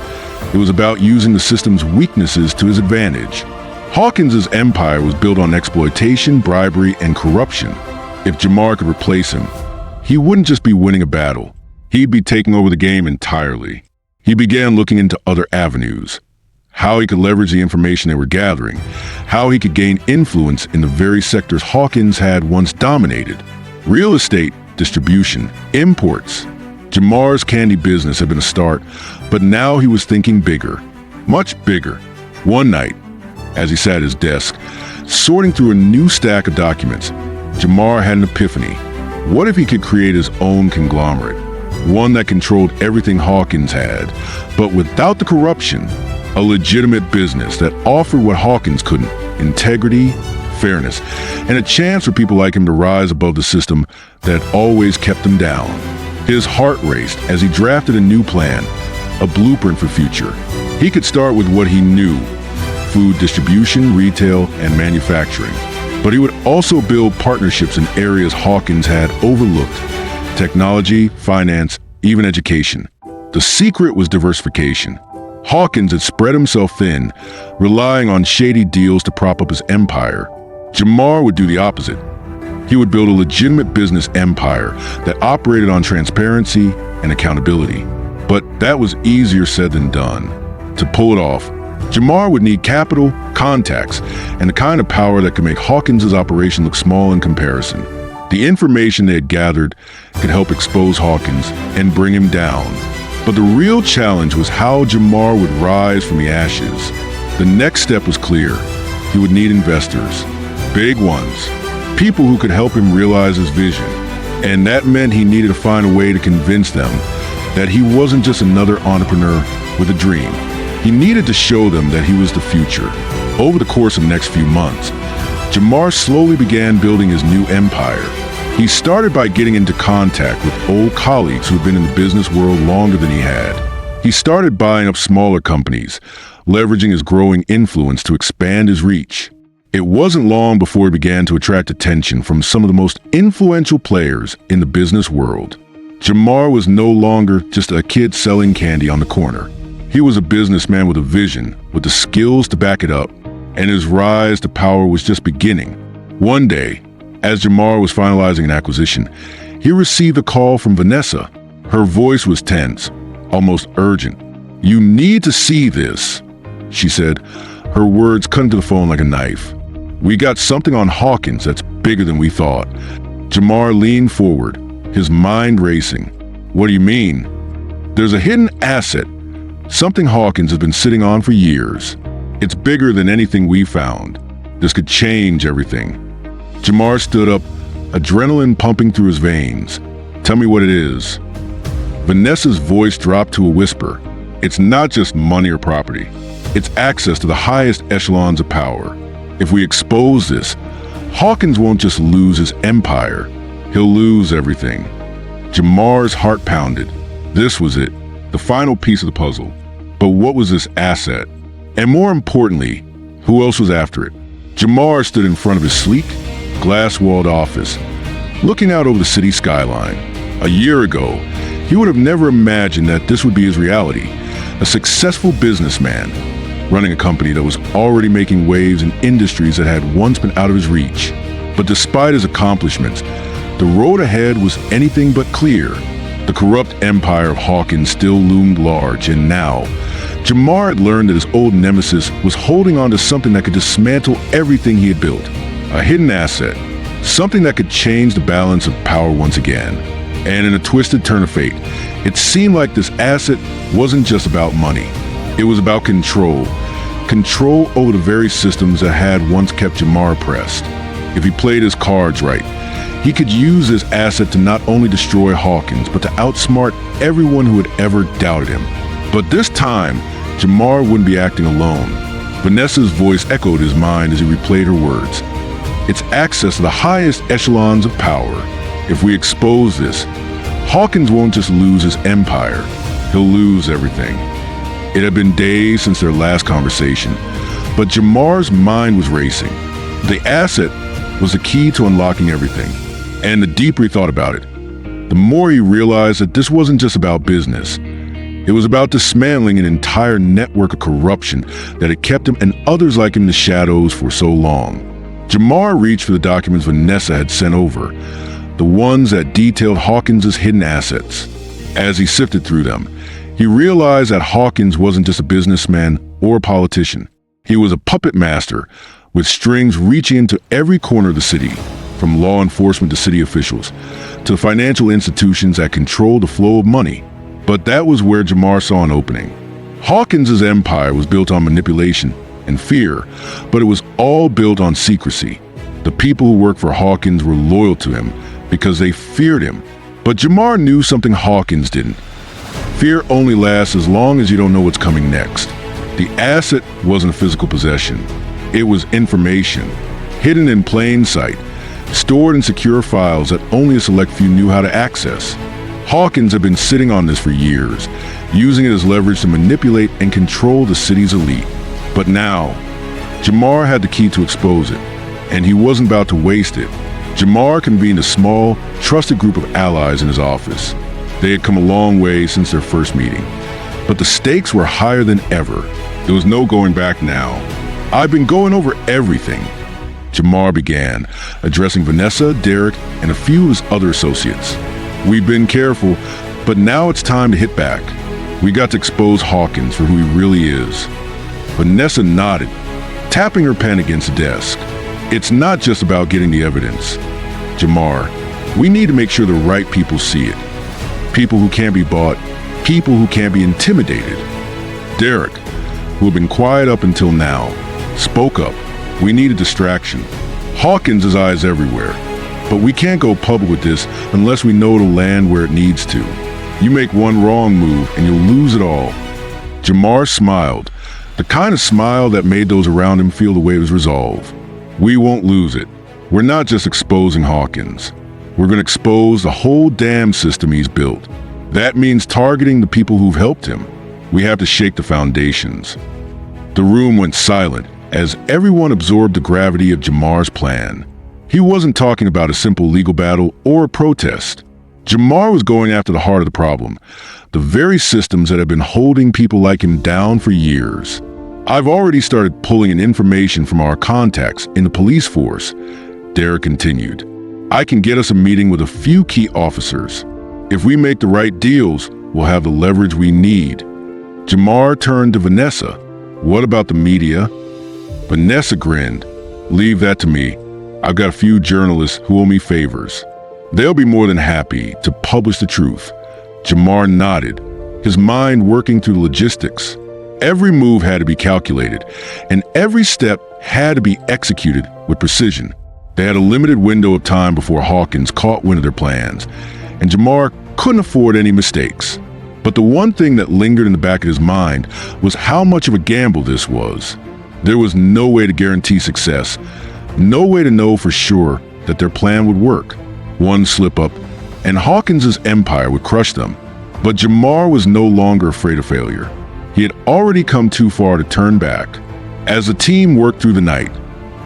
Speaker 1: It was about using the system's weaknesses to his advantage. Hawkins's empire was built on exploitation, bribery, and corruption. If Jamar could replace him, he wouldn't just be winning a battle. He'd be taking over the game entirely. He began looking into other avenues. How he could leverage the information they were gathering. How he could gain influence in the very sectors Hawkins had once dominated. Real estate, distribution, imports. Jamar's candy business had been a start, but now he was thinking bigger. Much bigger. One night, as he sat at his desk, sorting through a new stack of documents, Jamar had an epiphany. What if he could create his own conglomerate? One that controlled everything Hawkins had, but without the corruption. A legitimate business that offered what Hawkins couldn't: integrity, fairness, and a chance for people like him to rise above the system that always kept them down. His heart raced as he drafted a new plan, a blueprint for future. He could start with what he knew: food distribution, retail, and manufacturing. But he would also build partnerships in areas Hawkins had overlooked: technology, finance, even education. The secret was diversification. Hawkins had spread himself thin, relying on shady deals to prop up his empire. Jamar would do the opposite. He would build a legitimate business empire that operated on transparency and accountability. But that was easier said than done. To pull it off, Jamar would need capital, contacts, and the kind of power that could make Hawkins's operation look small in comparison. The information they had gathered could help expose Hawkins and bring him down. But the real challenge was how Jamar would rise from the ashes. The next step was clear. He would need investors, big ones, people who could help him realize his vision. And that meant he needed to find a way to convince them that he wasn't just another entrepreneur with a dream. He needed to show them that he was the future. Over the course of the next few months, Jamar slowly began building his new empire. He started by getting into contact with old colleagues who had been in the business world longer than he had. He started buying up smaller companies, leveraging his growing influence to expand his reach. It wasn't long before he began to attract attention from some of the most influential players in the business world. Jamar was no longer just a kid selling candy on the corner. He was a businessman with a vision, with the skills to back it up, and his rise to power was just beginning. One day, as Jamar was finalizing an acquisition, he received a call from Vanessa. Her voice was tense, almost urgent. "You need to see this," she said, her words cutting to the phone like a knife. "We got something on Hawkins that's bigger than we thought." Jamar leaned forward, his mind racing. "What do you mean?" "There's a hidden asset, something Hawkins has been sitting on for years. It's bigger than anything we found. This could change everything." Jamar stood up, adrenaline pumping through his veins. "Tell me what it is." Vanessa's voice dropped to a whisper. "It's not just money or property. It's access to the highest echelons of power. If we expose this, Hawkins won't just lose his empire. He'll lose everything." Jamar's heart pounded. This was it, the final piece of the puzzle. But what was this asset? And more importantly, who else was after it? Jamar stood in front of his sleek, glass-walled office, looking out over the city skyline. A year ago, he would have never imagined that this would be his reality. A successful businessman, running a company that was already making waves in industries that had once been out of his reach. But despite his accomplishments, the road ahead was anything but clear. The corrupt empire of Hawkins still loomed large, and now, Jamar had learned that his old nemesis was holding on to something that could dismantle everything he had built. A hidden asset, something that could change the balance of power once again. And in a twisted turn of fate, it seemed like this asset wasn't just about money. It was about control. Control over the very systems that had once kept Jamar oppressed. If he played his cards right, he could use this asset to not only destroy Hawkins, but to outsmart everyone who had ever doubted him. But this time, Jamar wouldn't be acting alone. Vanessa's voice echoed his mind as he replayed her words. "It's access to the highest echelons of power. If we expose this, Hawkins won't just lose his empire, he'll lose everything." It had been days since their last conversation, but Jamar's mind was racing. The asset was the key to unlocking everything, and the deeper he thought about it, the more he realized that this wasn't just about business. It was about dismantling an entire network of corruption that had kept him and others like him in the shadows for so long. Jamar reached for the documents Vanessa had sent over, the ones that detailed Hawkins' hidden assets. As he sifted through them, he realized that Hawkins wasn't just a businessman or a politician. He was a puppet master with strings reaching into every corner of the city, from law enforcement to city officials, to the financial institutions that controlled the flow of money. But that was where Jamar saw an opening. Hawkins' empire was built on manipulation and fear, but it was all built on secrecy. The people who worked for Hawkins were loyal to him because they feared him. But Jamar knew something Hawkins didn't. Fear only lasts as long as you don't know what's coming next. The asset wasn't a physical possession. It was information, hidden in plain sight, stored in secure files that only a select few knew how to access. Hawkins had been sitting on this for years, using it as leverage to manipulate and control the city's elite. But now, Jamar had the key to expose it, and he wasn't about to waste it. Jamar convened a small, trusted group of allies in his office. They had come a long way since their first meeting, but the stakes were higher than ever. There was no going back now. "I've been going over everything," Jamar began, addressing Vanessa, Derek, and a few of his other associates. "We've been careful, but now it's time to hit back. We got to expose Hawkins for who he really is." Vanessa nodded, tapping her pen against the desk. "It's not just about getting the evidence. Jamar, we need to make sure the right people see it. People who can't be bought, people who can't be intimidated." Derek, who had been quiet up until now, spoke up. "We need a distraction. Hawkins has eyes everywhere, but we can't go public with this unless we know it'll land where it needs to. You make one wrong move and you'll lose it all." Jamar smiled, the kind of smile that made those around him feel the weight of his resolve. "We won't lose it. We're not just exposing Hawkins. We're going to expose the whole damn system he's built. That means targeting the people who've helped him. We have to shake the foundations." The room went silent as everyone absorbed the gravity of Jamar's plan. He wasn't talking about a simple legal battle or a protest. Jamar was going after the heart of the problem, the very systems that have been holding people like him down for years. "I've already started pulling in information from our contacts in the police force," Derek continued. "I can get us a meeting with a few key officers. If we make the right deals, we'll have the leverage we need. Jamar turned to Vanessa. What about the media? Vanessa grinned. Leave that to me. I've got a few journalists who owe me favors. They'll be more than happy to publish the truth. Jamar nodded, his mind working through the logistics. Every move had to be calculated, and every step had to be executed with precision. They had a limited window of time before Hawkins caught wind of their plans, and Jamar couldn't afford any mistakes. But the one thing that lingered in the back of his mind was how much of a gamble this was. There was no way to guarantee success, no way to know for sure that their plan would work. One slip-up, and Hawkins's empire would crush them. But Jamar was no longer afraid of failure. He had already come too far to turn back. As the team worked through the night,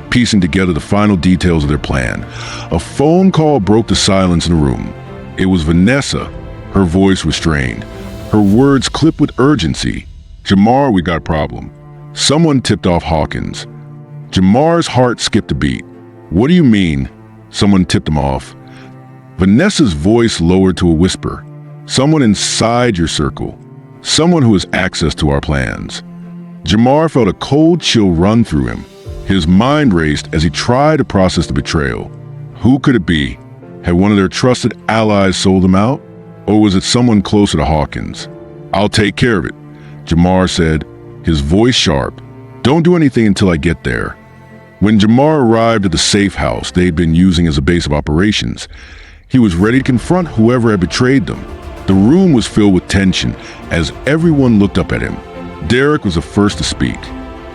Speaker 1: piecing together the final details of their plan, a phone call broke the silence in the room. It was Vanessa. Her voice was strained, her words clipped with urgency. Jamar, we got a problem. Someone tipped off Hawkins. Jamar's heart skipped a beat. What do you mean, someone tipped him off? Vanessa's voice lowered to a whisper. Someone inside your circle. Someone who has access to our plans. Jamar felt a cold chill run through him. His mind raced as he tried to process the betrayal. Who could it be? Had one of their trusted allies sold him out? Or was it someone closer to Hawkins? I'll take care of it, Jamar said, his voice sharp. Don't do anything until I get there. When Jamar arrived at the safe house they had been using as a base of operations, he was ready to confront whoever had betrayed them. The room was filled with tension as everyone looked up at him. Derek was the first to speak.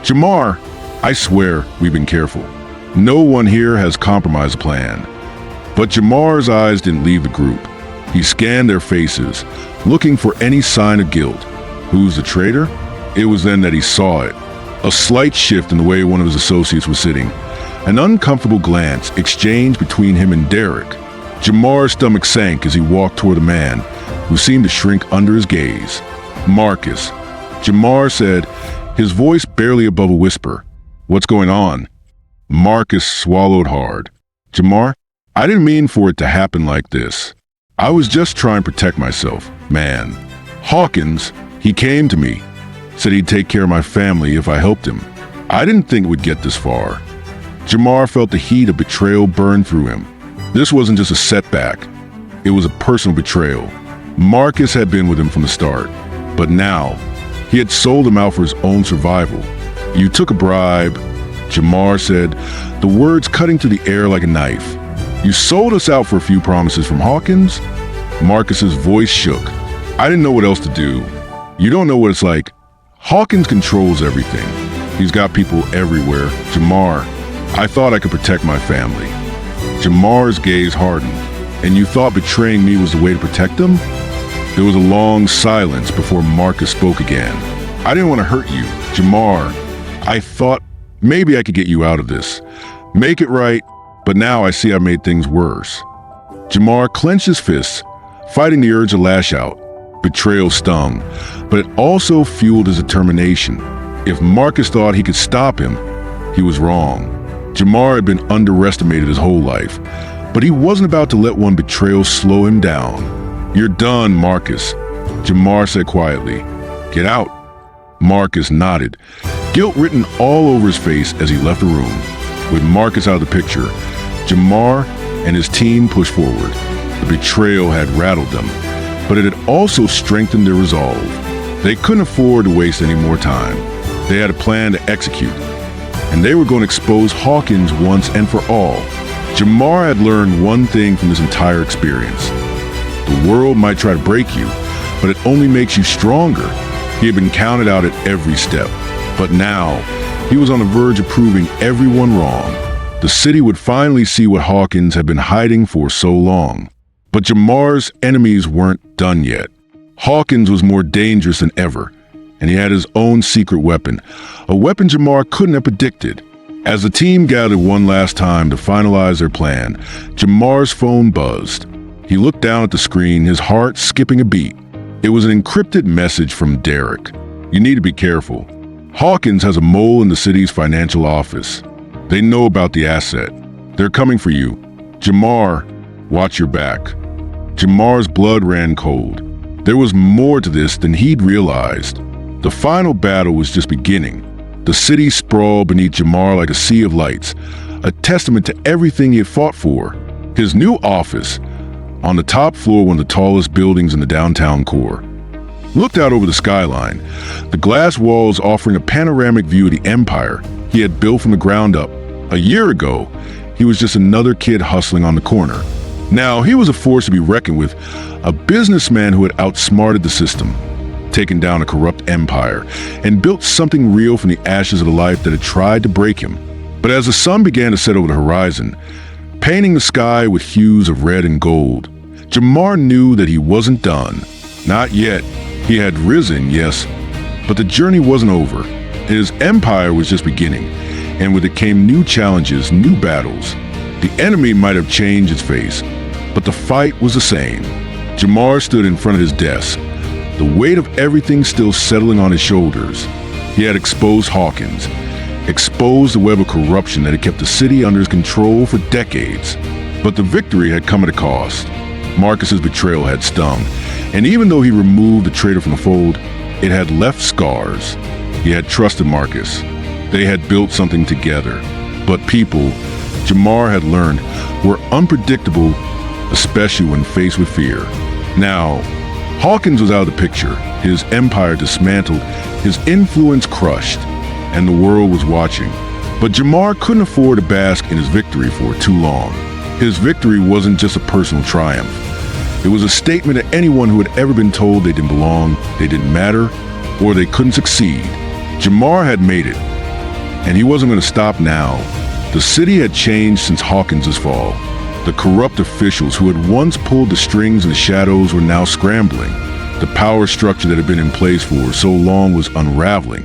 Speaker 1: Jamar, I swear we've been careful. No one here has compromised the plan. But Jamar's eyes didn't leave the group. He scanned their faces, looking for any sign of guilt. Who's the traitor? It was then that he saw it. A slight shift in the way one of his associates was sitting. An uncomfortable glance exchanged between him and Derek. Jamar's stomach sank as he walked toward the man, who seemed to shrink under his gaze. Marcus, Jamar said, his voice barely above a whisper. What's going on? Marcus swallowed hard. Jamar, I didn't mean for it to happen like this. I was just trying to protect myself, man. Hawkins, he came to me, said he'd take care of my family if I helped him. I didn't think it would get this far. Jamar felt the heat of betrayal burn through him. This wasn't just a setback. It was a personal betrayal. Marcus had been with him from the start, but now he had sold him out for his own survival. You took a bribe, Jamar said, the words cutting through the air like a knife. You sold us out for a few promises from Hawkins? Marcus's voice shook. I didn't know what else to do. You don't know what it's like. Hawkins controls everything. He's got people everywhere. Jamar, I thought I could protect my family. Jamar's gaze hardened. And you thought betraying me was the way to protect them? There was a long silence before Marcus spoke again. I didn't want to hurt you, Jamar. I thought maybe I could get you out of this. Make it right, but now I see I made things worse. Jamar clenched his fists, fighting the urge to lash out. Betrayal stung, but it also fueled his determination. If Marcus thought he could stop him, he was wrong. Jamar had been underestimated his whole life, but he wasn't about to let one betrayal slow him down. You're done, Marcus, Jamar said quietly. Get out. Marcus nodded, guilt written all over his face as he left the room. With Marcus out of the picture, Jamar and his team pushed forward. The betrayal had rattled them, but it had also strengthened their resolve. They couldn't afford to waste any more time. They had a plan to execute, and they were going to expose Hawkins once and for all. Jamar had learned one thing from this entire experience. The world might try to break you, but it only makes you stronger. He had been counted out at every step, but now he was on the verge of proving everyone wrong. The city would finally see what Hawkins had been hiding for so long. But Jamar's enemies weren't done yet. Hawkins was more dangerous than ever, and he had his own secret weapon, a weapon Jamar couldn't have predicted. As the team gathered one last time to finalize their plan, Jamar's phone buzzed. He looked down at the screen, his heart skipping a beat. It was an encrypted message from Derek. You need to be careful. Hawkins has a mole in the city's financial office. They know about the asset. They're coming for you. Jamar, watch your back. Jamar's blood ran cold. There was more to this than he'd realized. The final battle was just beginning. The city sprawled beneath Jamar like a sea of lights, a testament to everything he had fought for. His new office, on the top floor, one of the tallest buildings in the downtown core, looked out over the skyline, the glass walls offering a panoramic view of the empire he had built from the ground up. A year ago, he was just another kid hustling on the corner. Now, he was a force to be reckoned with, a businessman who had outsmarted the system, taken down a corrupt empire, and built something real from the ashes of the life that had tried to break him. But as the sun began to set over the horizon, painting the sky with hues of red and gold, Jamar knew that he wasn't done. Not yet. He had risen, yes, but the journey wasn't over. His empire was just beginning, and with it came new challenges, new battles. The enemy might have changed its face, but the fight was the same. Jamar stood in front of his desk, the weight of everything still settling on his shoulders. He had exposed Hawkins, exposed the web of corruption that had kept the city under his control for decades. But the victory had come at a cost. Marcus's betrayal had stung, and even though he removed the traitor from the fold, it had left scars. He had trusted Marcus. They had built something together. But people, Jamar had learned, were unpredictable, especially when faced with fear. Now, Hawkins was out of the picture, his empire dismantled, his influence crushed, and the world was watching. But Jamar couldn't afford to bask in his victory for too long. His victory wasn't just a personal triumph. It was a statement to anyone who had ever been told they didn't belong, they didn't matter, or they couldn't succeed. Jamar had made it, and he wasn't going to stop now. The city had changed since Hawkins' fall. The corrupt officials who had once pulled the strings in the shadows were now scrambling. The power structure that had been in place for so long was unraveling.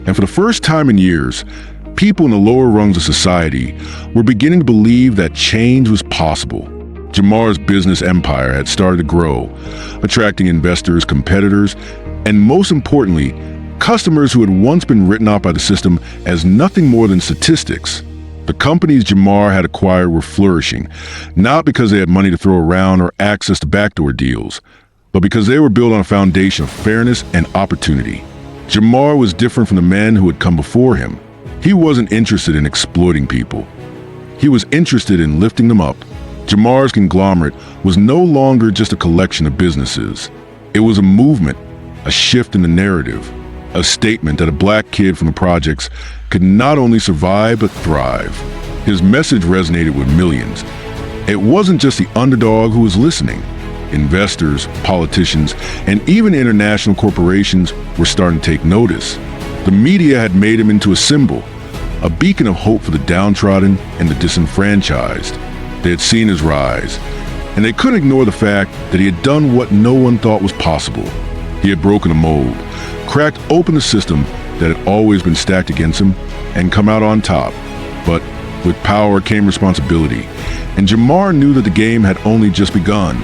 Speaker 1: And for the first time in years, people in the lower rungs of society were beginning to believe that change was possible. Jamar's business empire had started to grow, attracting investors, competitors, and most importantly, customers who had once been written off by the system as nothing more than statistics. The companies Jamar had acquired were flourishing, not because they had money to throw around or access to backdoor deals, but because they were built on a foundation of fairness and opportunity. Jamar was different from the men who had come before him. He wasn't interested in exploiting people. He was interested in lifting them up. Jamar's conglomerate was no longer just a collection of businesses. It was a movement, a shift in the narrative, a statement that a black kid from the projects could not only survive but thrive. His message resonated with millions. It wasn't just the underdog who was listening. Investors, politicians, and even international corporations were starting to take notice. The media had made him into a symbol, a beacon of hope for the downtrodden and the disenfranchised. They had seen his rise, and they couldn't ignore the fact that he had done what no one thought was possible. He had broken the mold, cracked open the system that had always been stacked against him, and come out on top. But with power came responsibility, and Jamar knew that the game had only just begun.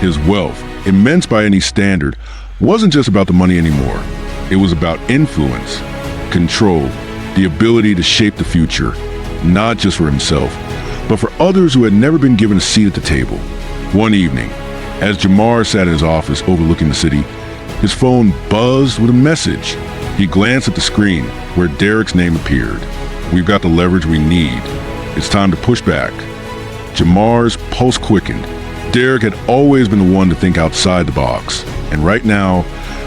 Speaker 1: His wealth, immense by any standard, wasn't just about the money anymore. It was about influence, control, the ability to shape the future, not just for himself, but for others who had never been given a seat at the table. One evening, as Jamar sat in his office overlooking the city, his phone buzzed with a message. He glanced at the screen where Derek's name appeared. "We've got the leverage we need. It's time to push back." Jamar's pulse quickened. Derek had always been the one to think outside the box, and right now,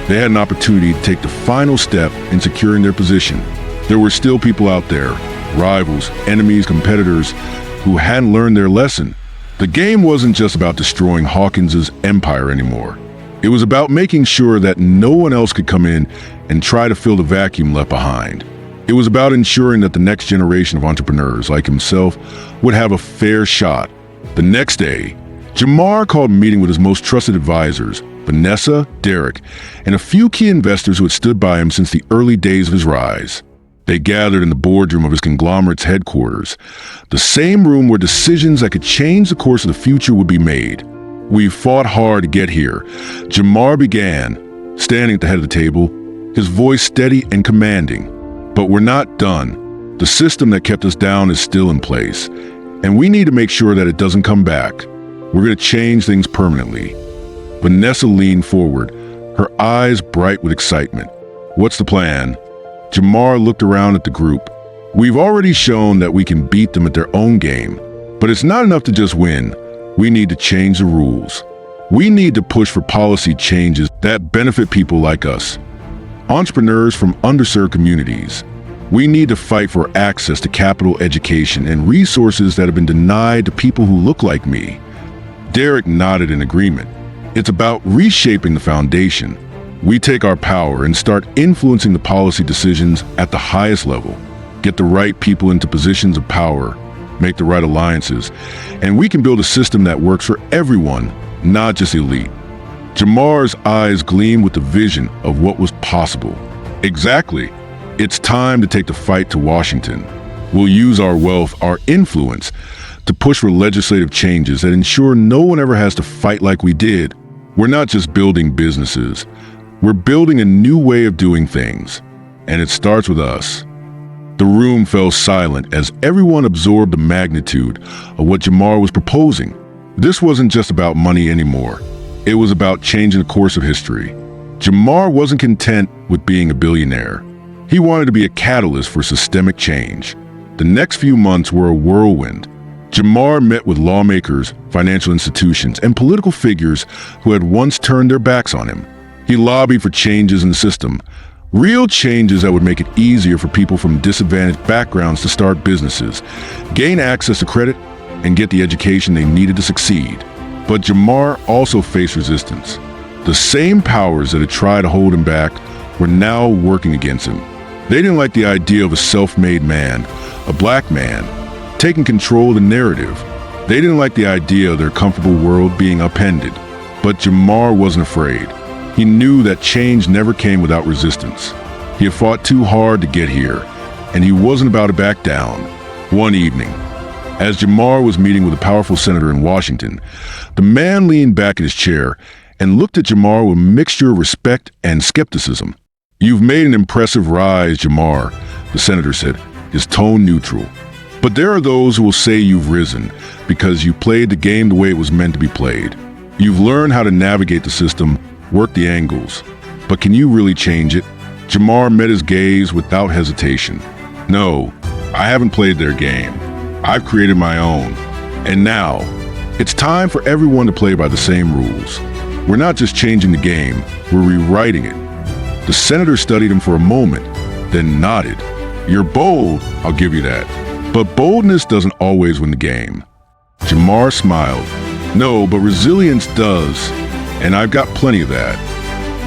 Speaker 1: they had an opportunity to take the final step in securing their position. There were still people out there, rivals, enemies, competitors, who hadn't learned their lesson. The game wasn't just about destroying Hawkins' empire anymore. It was about making sure that no one else could come in and try to fill the vacuum left behind. It was about ensuring that the next generation of entrepreneurs like himself would have a fair shot. The next day, Jamar called a meeting with his most trusted advisors, Vanessa, Derek, and a few key investors who had stood by him since the early days of his rise. They gathered in the boardroom of his conglomerate's headquarters, the same room where decisions that could change the course of the future would be made. "We've fought hard to get here," Jamar began, standing at the head of the table, his voice steady and commanding. "But we're not done. The system that kept us down is still in place, and we need to make sure that it doesn't come back." We're going to change things permanently." Vanessa leaned forward, her eyes bright with excitement. "What's the plan?" Jamar looked around at the group. "We've already shown that we can beat them at their own game, but it's not enough to just win. We need to change the rules. We need to push for policy changes that benefit people like us, entrepreneurs from underserved communities. We need to fight for access to capital, education, and resources that have been denied to people who look like me." Derek nodded in agreement. "It's about reshaping the foundation. We take our power and start influencing the policy decisions at the highest level, get the right people into positions of power, make the right alliances, and we can build a system that works for everyone, not just elite." Jamar's eyes gleamed with the vision of what was possible. "Exactly. It's time to take the fight to Washington. We'll use our wealth, our influence, to push for legislative changes that ensure no one ever has to fight like we did. We're not just building businesses. We're building a new way of doing things, and it starts with us." The room fell silent as everyone absorbed the magnitude of what Jamar was proposing. This wasn't just about money anymore. It was about changing the course of history. Jamar wasn't content with being a billionaire. He wanted to be a catalyst for systemic change. The next few months were a whirlwind. Jamar met with lawmakers, financial institutions, and political figures who had once turned their backs on him. He lobbied for changes in the system, real changes that would make it easier for people from disadvantaged backgrounds to start businesses, gain access to credit, and get the education they needed to succeed. But Jamar also faced resistance. The same powers that had tried to hold him back were now working against him. They didn't like the idea of a self-made man, a black man, taking control of the narrative. They didn't like the idea of their comfortable world being upended. But Jamar wasn't afraid. He knew that change never came without resistance. He had fought too hard to get here, and he wasn't about to back down. One evening, as Jamar was meeting with a powerful senator in Washington, the man leaned back in his chair and looked at Jamar with a mixture of respect and skepticism. "You've made an impressive rise, Jamar," the senator said, his tone neutral. "But there are those who will say you've risen because you played the game the way it was meant to be played. You've learned how to navigate the system, work the angles. But can you really change it?" Jamar met his gaze without hesitation. "No, I haven't played their game. I've created my own. And now, it's time for everyone to play by the same rules. We're not just changing the game, we're rewriting it." The senator studied him for a moment, then nodded. "You're bold, I'll give you that. But boldness doesn't always win the game." Jamar smiled. "No, but resilience does, and I've got plenty of that."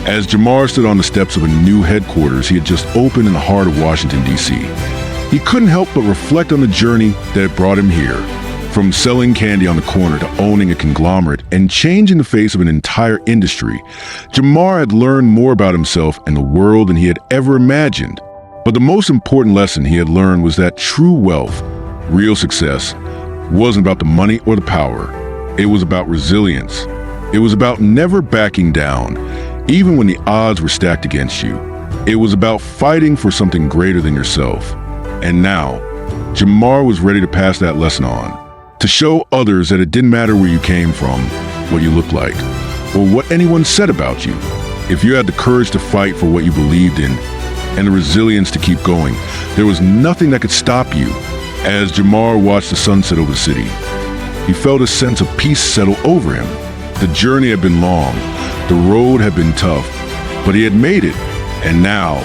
Speaker 1: As Jamar stood on the steps of a new headquarters he had just opened in the heart of Washington, D.C., he couldn't help but reflect on the journey that had brought him here. From selling candy on the corner to owning a conglomerate and changing the face of an entire industry, Jamar had learned more about himself and the world than he had ever imagined. But the most important lesson he had learned was that true wealth, real success, wasn't about the money or the power. It was about resilience. It was about never backing down, even when the odds were stacked against you. It was about fighting for something greater than yourself. And now, Jamar was ready to pass that lesson on, to show others that it didn't matter where you came from, what you looked like, or what anyone said about you. If you had the courage to fight for what you believed in, and the resilience to keep going, there was nothing that could stop you. As Jamar watched the sunset over the city, he felt a sense of peace settle over him. The journey had been long, the road had been tough, but he had made it, and now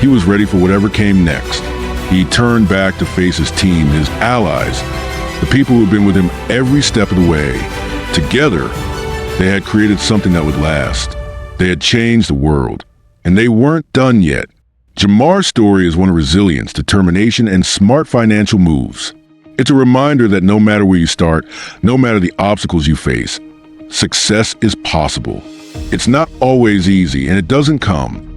Speaker 1: he was ready for whatever came next. He turned back to face his team, his allies, the people who had been with him every step of the way. Together, they had created something that would last. They had changed the world, and they weren't done yet. Jamar's story is one of resilience, determination, and smart financial moves. It's a reminder that no matter where you start, no matter the obstacles you face, success is possible. It's not always easy, and it doesn't come